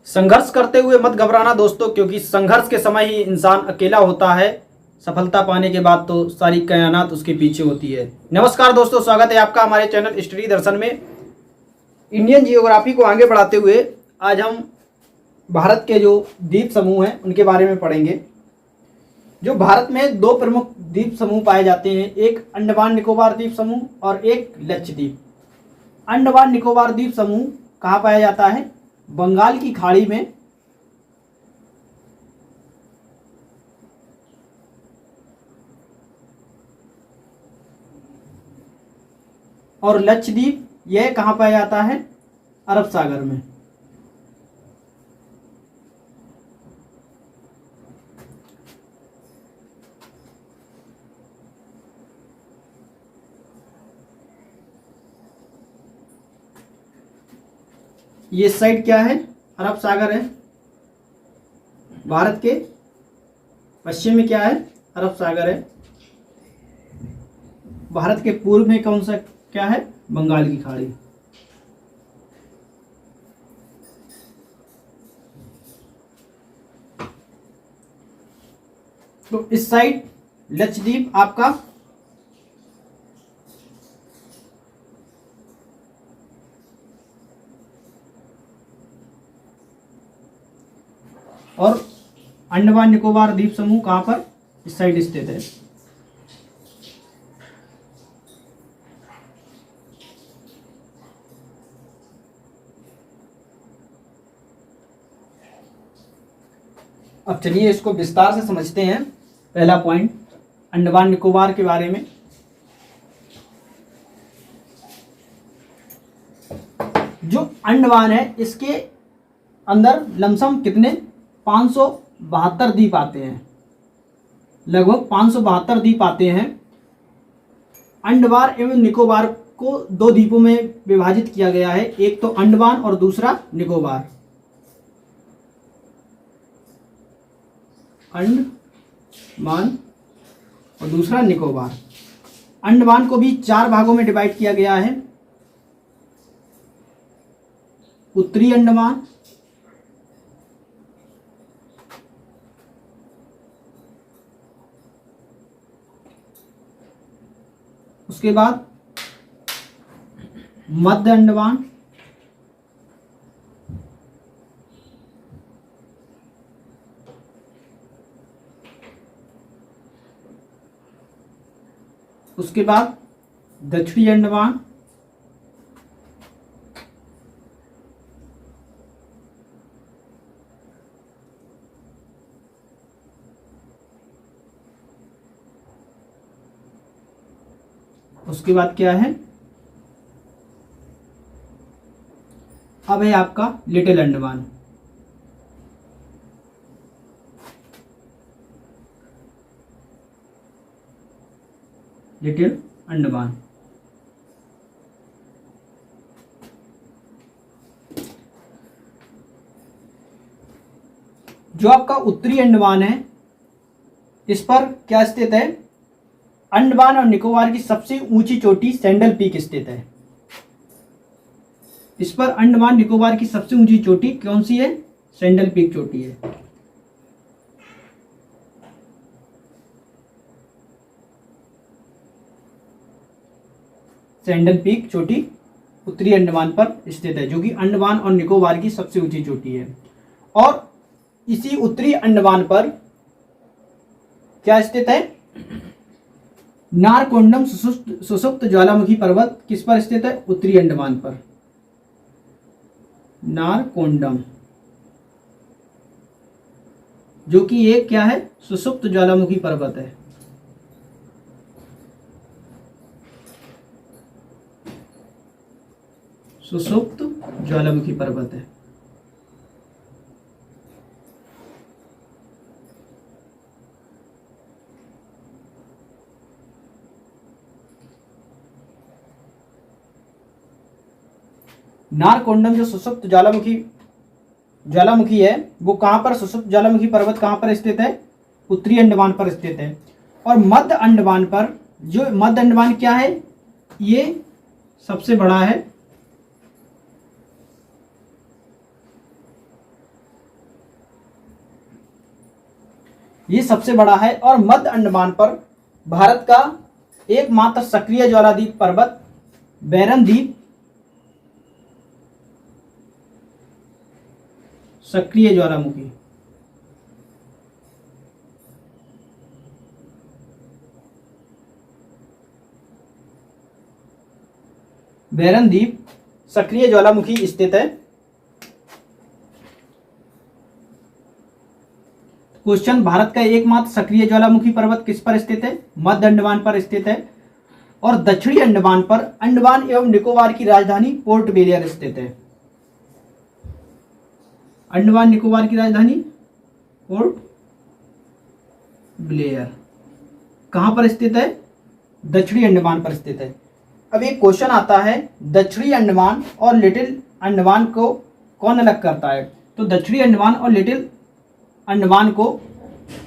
संघर्ष करते हुए मत घबराना दोस्तों, क्योंकि संघर्ष के समय ही इंसान अकेला होता है। सफलता पाने के बाद तो सारी कायनात उसके पीछे होती है। नमस्कार दोस्तों, स्वागत है आपका हमारे चैनल स्टडी दर्शन में। इंडियन जियोग्राफी को आगे बढ़ाते हुए आज हम भारत के जो द्वीप समूह हैं उनके बारे में पढ़ेंगे। जो भारत में दो प्रमुख द्वीप समूह पाए जाते हैं, एक अंडमान निकोबार द्वीप समूह और एक लक्षद्वीप। अंडमान निकोबार द्वीप समूह कहाँ पाया जाता है? बंगाल की खाड़ी में। और लक्षद्वीप यह कहाँ पाया जाता है? अरब सागर में। ये साइड क्या है? अरब सागर है। भारत के पश्चिम में क्या है? अरब सागर है। भारत के पूर्व में कौन सा क्या है? बंगाल की खाड़ी। तो इस साइड लक्षद्वीप आपका और अंडमान निकोबार द्वीप समूह कहां पर? इस साइड स्थित है। अब चलिए इसको विस्तार से समझते हैं। पहला पॉइंट अंडमान निकोबार के बारे में। जो अंडमान है इसके अंदर लमसम कितने 572 द्वीप आते हैं, लगभग 572 द्वीप आते हैं। अंडमान एवं निकोबार को दो द्वीपों में विभाजित किया गया है, एक तो अंडमान और दूसरा निकोबार। अंडमान और दूसरा निकोबार। अंडमान को भी 4 भागों में डिवाइड किया गया है। उत्तरी अंडमान, उसके बाद मध्य अंडमान, उसके बाद दक्षिणी अंडमान, उसके बाद क्या है? अब है आपका लिटिल अंडमान। लिटिल अंडमान। जो आपका उत्तरी अंडमान है इस पर क्या स्थित है? अंडमान और निकोबार की सबसे ऊंची चोटी सैंडल पीक स्थित है। इस पर अंडमान निकोबार की सबसे ऊंची चोटी कौन सी है? सैंडल पीक चोटी है। सैंडल पीक चोटी उत्तरी अंडमान पर स्थित है, जो कि अंडमान और निकोबार की सबसे ऊंची चोटी है। और इसी उत्तरी अंडमान पर क्या स्थित है? नारकोंडम सुषुप्त ज्वालामुखी पर्वत किस पर स्थित है? उत्तरी अंडमान पर। नारकोंडम, जो कि एक क्या है? सुषुप्त ज्वालामुखी पर्वत है। सुषुप्त ज्वालामुखी पर्वत है। नारकोंडम जो सुषुप्त ज्वालामुखी है वो कहां पर? सुषुप्त ज्वालामुखी पर्वत कहां पर स्थित है? उत्तरी अंडमान पर स्थित है। और मध्य अंडमान पर, जो मध्य अंडमान क्या है? ये सबसे बड़ा है। ये सबसे बड़ा है। और मध्य अंडमान पर भारत का एकमात्र सक्रिय ज्वालाद्वीप पर्वत बैरन द्वीप, सक्रिय ज्वालामुखी, बैरन द्वीप सक्रिय ज्वालामुखी स्थित है। क्वेश्चन, भारत का एकमात्र सक्रिय ज्वालामुखी पर्वत किस पर स्थित है? मध्य अंडमान पर स्थित है। और दक्षिणी अंडमान पर अंडमान एवं निकोबार की राजधानी पोर्ट ब्लेयर स्थित है। अंडमान निकोबार की राजधानी पोर्ट ब्लेयर कहां पर स्थित है? दक्षिणी अंडमान पर स्थित है। अब एक क्वेश्चन आता है, दक्षिणी अंडमान और लिटिल अंडमान को कौन अलग करता है? तो दक्षिणी अंडमान और लिटिल अंडमान को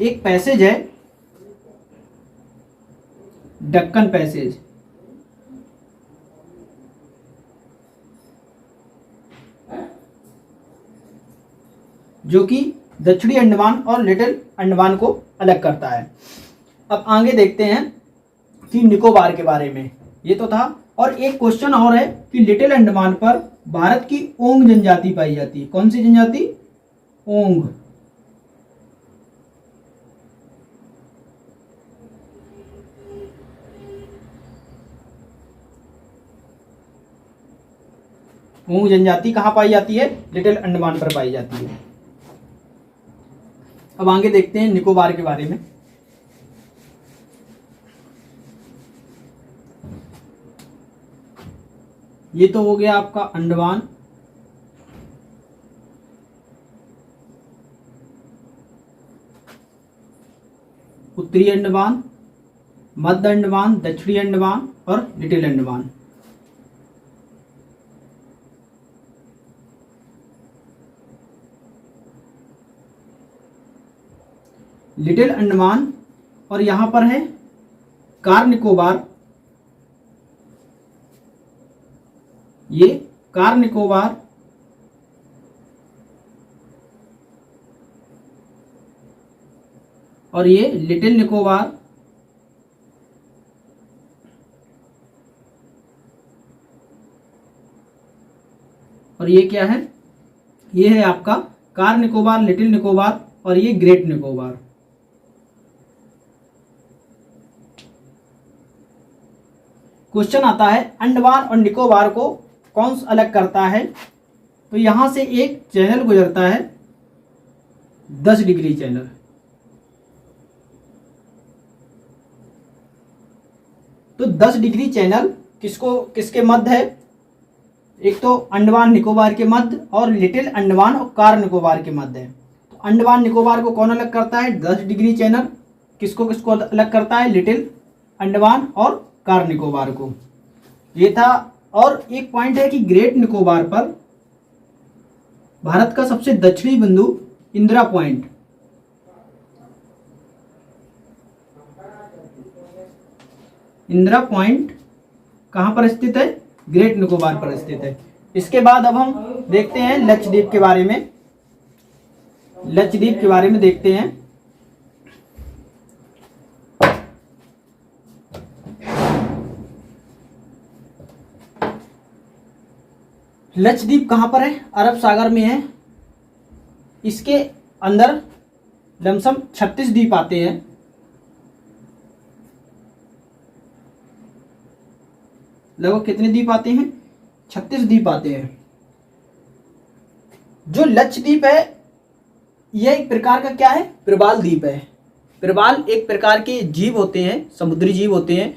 एक पैसेज है, दक्कन पैसेज, जो कि दक्षिणी अंडमान और लिटिल अंडमान को अलग करता है। अब आगे देखते हैं कि निकोबार के बारे में, ये तो था। और एक क्वेश्चन और है कि लिटिल अंडमान पर भारत की ओंग जनजाति पाई जाती है। कौन सी जनजाति? ओंग। ओंग जनजाति कहां पाई जाती है? लिटिल अंडमान पर पाई जाती है। अब आगे देखते हैं निकोबार के बारे में। ये तो हो गया आपका अंडमान, उत्तरी अंडमान, मध्य अंडमान, दक्षिणी अंडमान और लिटिल अंडमान। लिटिल अंडमान और यहां पर है कार निकोबार, ये कार निकोबार और ये लिटिल निकोबार। और ये क्या है? ये है आपका कार निकोबार, लिटिल निकोबार और ये ग्रेट निकोबार। क्वेश्चन आता है, अंडमान और निकोबार को कौन सा अलग करता है? तो यहां से एक चैनल गुजरता है, 10 डिग्री चैनल। तो 10 डिग्री चैनल किसके मध्य है? एक तो अंडमान निकोबार के मध्य और लिटिल अंडमान और कार निकोबार के मध्य है। तो अंडमान निकोबार को कौन अलग करता है? 10 डिग्री चैनल। किसको किसको अलग करता है? लिटिल अंडमान और कार निकोबार को। ये था। और एक पॉइंट है कि ग्रेट निकोबार पर भारत का सबसे दक्षिणी बिंदु इंदिरा पॉइंट, इंदिरा पॉइंट कहां पर स्थित है? ग्रेट निकोबार पर स्थित है। इसके बाद अब हम देखते हैं लक्षद्वीप के बारे में। लक्षद्वीप के बारे में देखते हैं। लक्षद्वीप कहां पर है? अरब सागर में है। इसके अंदर लमसम 36 द्वीप आते हैं। लगभग कितने द्वीप आते हैं? 36 द्वीप आते हैं। जो लक्षद्वीप है यह एक प्रकार का क्या है? प्रवाल द्वीप है। प्रवाल एक प्रकार के जीव होते हैं, समुद्री जीव होते हैं,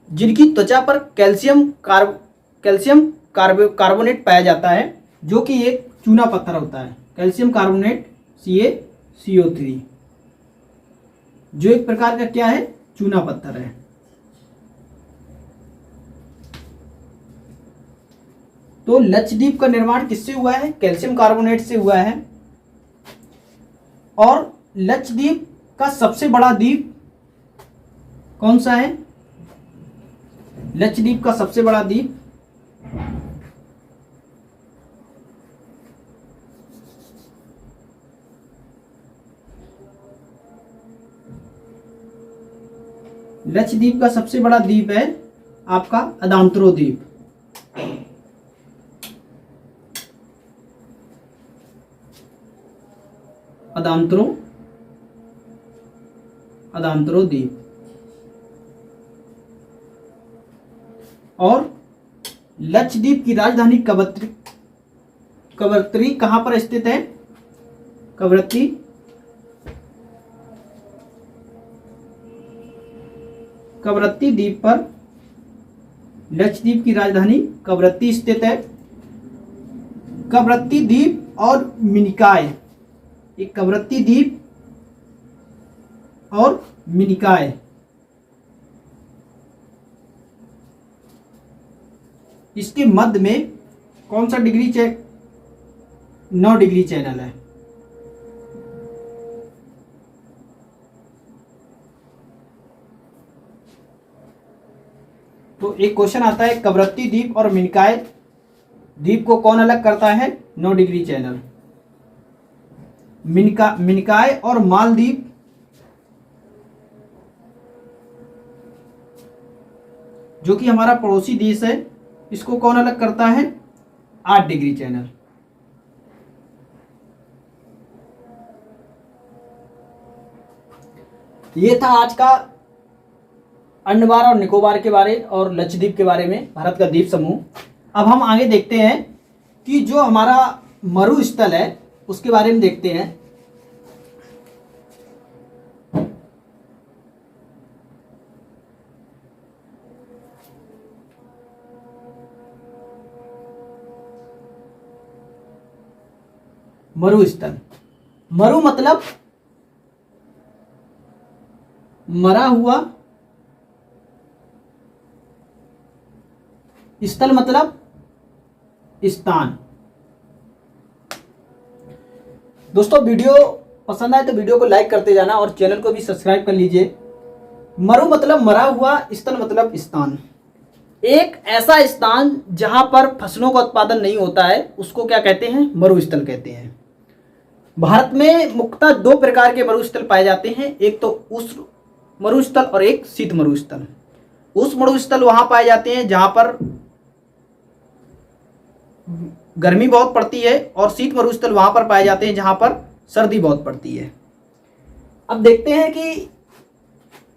जिनकी त्वचा पर कैल्शियम कार्बोनेट पाया जाता है, जो कि एक चूना पत्थर होता है। कैल्शियम कार्बोनेट CaCO3, जो एक प्रकार का क्या है? चूना पत्थर है। तो लक्षद्वीप का निर्माण किससे हुआ है? कैल्शियम कार्बोनेट से हुआ है। और लक्षद्वीप का सबसे बड़ा द्वीप कौन सा है? लक्षद्वीप का सबसे बड़ा द्वीप लक्षद्वीप का सबसे बड़ा द्वीप है आपका अदांत्रो द्वीप। अदांत्रो द्वीप। और लक्षद्वीप की राजधानी कवरत्ती कहां पर स्थित है? कवरत्ती द्वीप पर लक्षद्वीप की राजधानी कवरत्ती स्थित है। कवरत्ती द्वीप और मिनिकॉय, एक कवरत्ती द्वीप और मिनिकॉय, इसके मध्य में कौन सा 9 डिग्री चैनल है। तो एक क्वेश्चन आता है, कवरत्ती द्वीप और मिनिकॉय द्वीप को कौन अलग करता है? 9 डिग्री चैनल। मिनिकॉय और मालदीव जो कि हमारा पड़ोसी देश है, इसको कौन अलग करता है? 8 डिग्री चैनल। ये था आज का अंडमान और निकोबार के बारे और लक्षद्वीप के बारे में, भारत का द्वीप समूह। अब हम आगे देखते हैं कि जो हमारा मरुस्थल है उसके बारे में देखते हैं। मरुस्थल, मरु मतलब मरा हुआ, स्थल मतलब स्थान। दोस्तों वीडियो पसंद आए तो वीडियो को लाइक करते जाना और चैनल को भी सब्सक्राइब कर लीजिए। मरु मतलब मरा हुआ, स्थल मतलब स्थान। एक ऐसा स्थान जहां पर फसलों का उत्पादन नहीं होता है उसको क्या कहते हैं? मरुस्थल कहते हैं। भारत में मुख्यतः 2 प्रकार के मरुस्थल पाए जाते हैं, एक तो उष्ण मरुस्थल और एक शीत मरुस्थल। उष्ण मरुस्थल वहां पाए जाते हैं जहां पर गर्मी बहुत पड़ती है, और शीत मरुस्थल वहां पर पाए जाते हैं जहां पर सर्दी बहुत पड़ती है। अब देखते हैं कि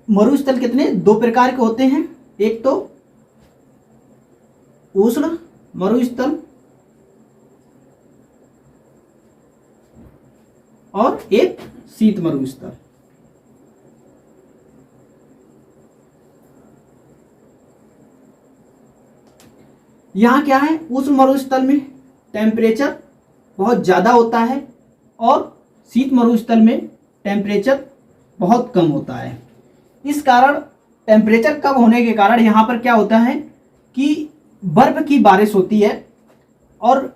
मरुस्थल कितने 2 प्रकार के होते हैं, एक तो उष्ण मरुस्थल और एक शीत मरुस्थल। यहाँ क्या है, उष्ण मरुस्थल में टेम्परेचर बहुत ज़्यादा होता है और शीत मरुस्थल में टेम्परेचर बहुत कम होता है। इस कारण टेम्परेचर कम होने के कारण यहाँ पर क्या होता है कि बर्फ की बारिश होती है, और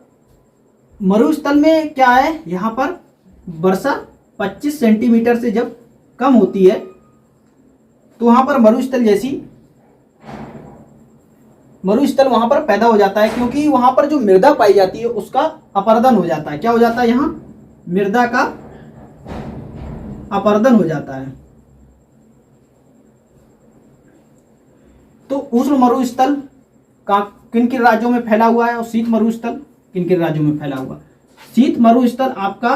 मरुस्थल में क्या है, यहाँ पर वर्षा 25 सेंटीमीटर से जब कम होती है तो वहाँ पर मरुस्थल वहां पर पैदा हो जाता है, क्योंकि वहां पर जो मृदा पाई जाती है उसका अपरदन हो जाता है। क्या हो जाता है? यहाँ मृदा का अपरदन हो जाता है। तो उष्ण मरुस्थल किन किन राज्यों में फैला हुआ है और शीत मरुस्थल किन किन राज्यों में फैला हुआ? शीत मरुस्थल आपका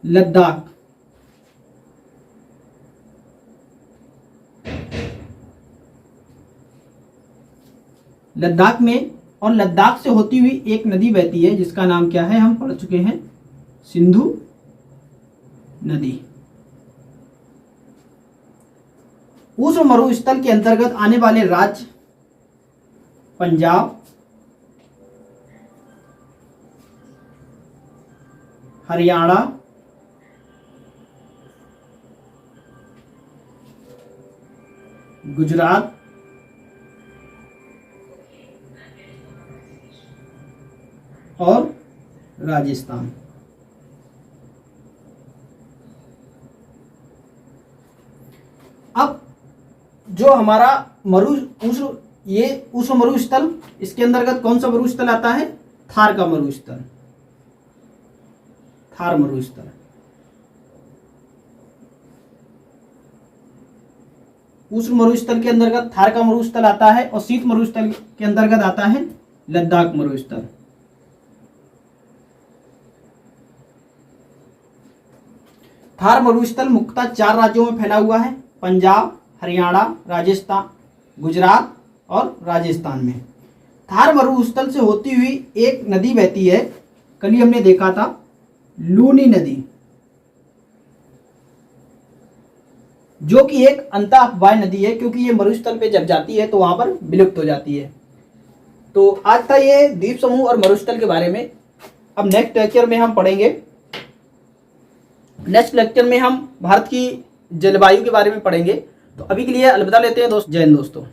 लद्दाख, लद्दाख में, और लद्दाख से होती हुई एक नदी बहती है जिसका नाम क्या है, हम पढ़ चुके हैं, सिंधु नदी। उष्ण मरुस्थल के अंतर्गत आने वाले राज्य पंजाब, हरियाणा, गुजरात, और राजस्थान। अब जो हमारा उष्ण मरुस्थल, इसके अंतर्गत कौन सा मरुस्थल आता है? थार का मरुस्थल, थार मरुस्थल। उष्ण मरुस्थल के अंतर्गत थार का मरुस्थल आता है और शीत मरुस्थल के अंतर्गत आता है लद्दाख मरुस्थल। थार मरुस्थल मुख्यतः 4 राज्यों में फैला हुआ है, पंजाब, हरियाणा, राजस्थान, गुजरात और राजस्थान में। थार मरुस्थल से होती हुई एक नदी बहती है, कल ही हमने देखा था, लूनी नदी, जो कि एक अंतः अपवाह्य नदी है, क्योंकि ये मरुस्थल पे जब जाती है तो वहां पर विलुप्त हो जाती है। तो आज था ये द्वीप समूह और मरुस्थल के बारे में। अब नेक्स्ट लेक्चर में हम पढ़ेंगे, नेक्स्ट लेक्चर में हम भारत की जलवायु के बारे में पढ़ेंगे। तो अभी के लिए अलविदा लेते हैं दोस्त, जय हिंद दोस्तों।